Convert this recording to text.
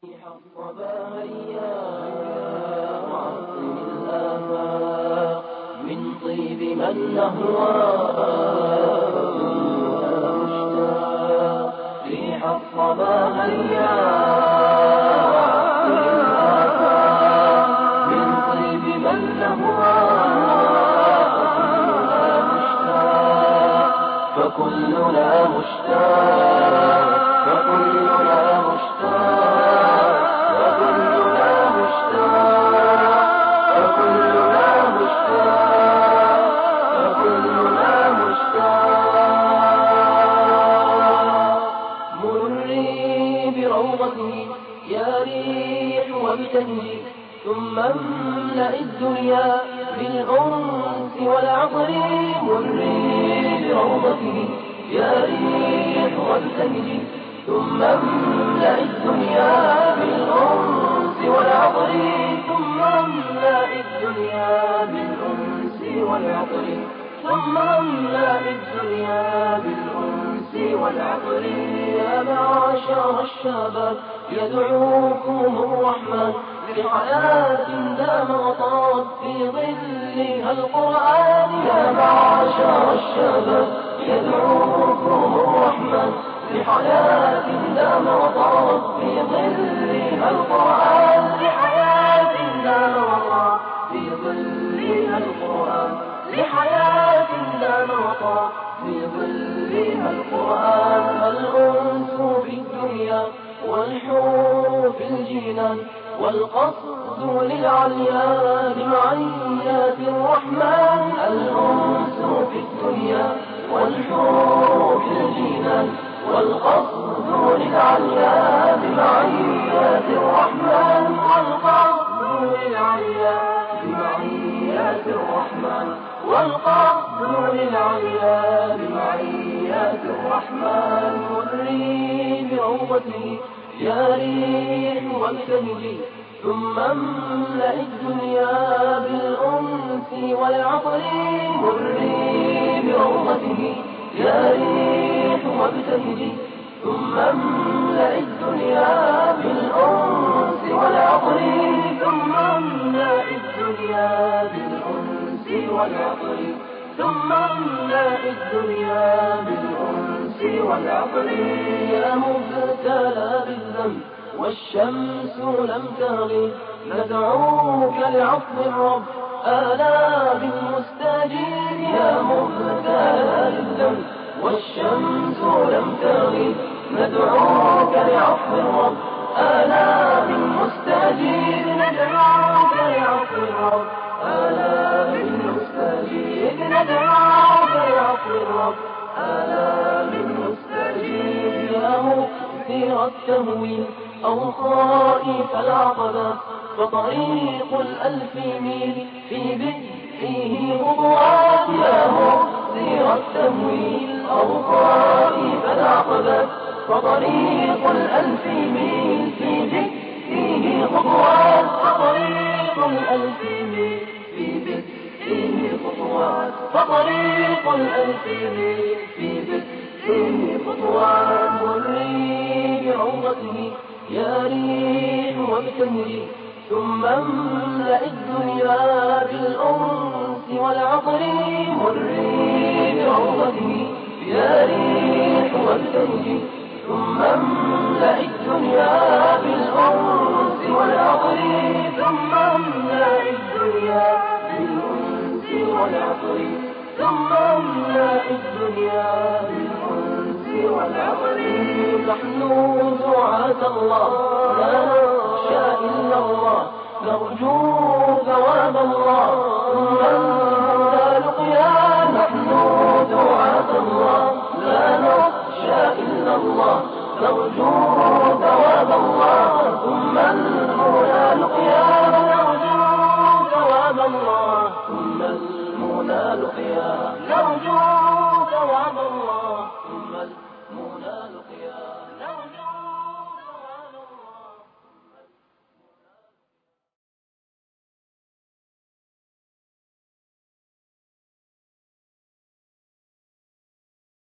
صبايا وعطر الآفاق من طيب من نهوى مشتاق ريح الصبايا وعطر الآفاق من طيب من نهوى مشتاق فكلنا مشتاق فكلنا مشتاق فكلنا مشتاق فكلنا مشتاق فكلنا مشتاق مري بروضته يا ريح وابتهجي ثم املأ الدنيا بالأنس والعطر مري بروضته يا ريح وابتهجي ثم املأ الدنيا بالأنس والعطر ثم املأ الدنيا بالأنس والعطر ثم املأ الدنيا بالأنس والعطر يا معشر الشباب يدعوكم الرحمن لحياة دام وطاب في ظلها القرآن يا معشر الشباب يدعوكم الرحمن لحياة دام وطاب في ظلها القرآن لحياة دام وطاب في ظلها القرآن لحياة دام وطاب في ظلها القرآن الأنس في الدنيا والحور في الجنان والقصد للعليا بمعيات الرحمن الأنس في الدنيا والحور في الجنان والقصد للعليا بمعيات الرحمن والقصد للعليا بمعيات الرحمن والقصد للعليا بمعيات الرحمن مري بروضته يا ريح وابتهجي ثم املأ الدنيا بالأنس والعطر مري بروضته يا ريح وابتهجي ثم املأ الدنيا بالأنس والعطر ثم املأ الدنيا بالأنس والعطر ثم املأ الدنيا بالأنس والعطر يا مبتلى بالذنب والشمس لم تغرب ندعوك لعفو الرب آلاف مستجيب يا مبتلى بالذنب والشمس لم تغرب ندعوك لعفو الرب آلاف مستجيب ندعوك لعفو الرب آلاف مستجيب ندعوك لعفو الرب آلاف مستجيب يا مكثر التهويل أو خائف العقبات فطريق الألف ميل في بدئه خطوات يا مكثر التهويل أو خائف العقبات فطريق الألف ميل في بدئه خطوات فطريق الألف ميل في بدئه خطوات فطريق الألف ميل في بدئه خطوات مري بروضته يا ريح وابتهجي ثم املأ الدنيا بالأنس والعطر مري بروضته يا ريح وابتهجي ثم املأ الدنيا بالأنس والعطر ثم املأ الدنيا بالأنس والعطر ثم املأ الدنيا بالأنس والعطر نحن دعاة الله لا نخشى إلا الله نرجو ثواب الله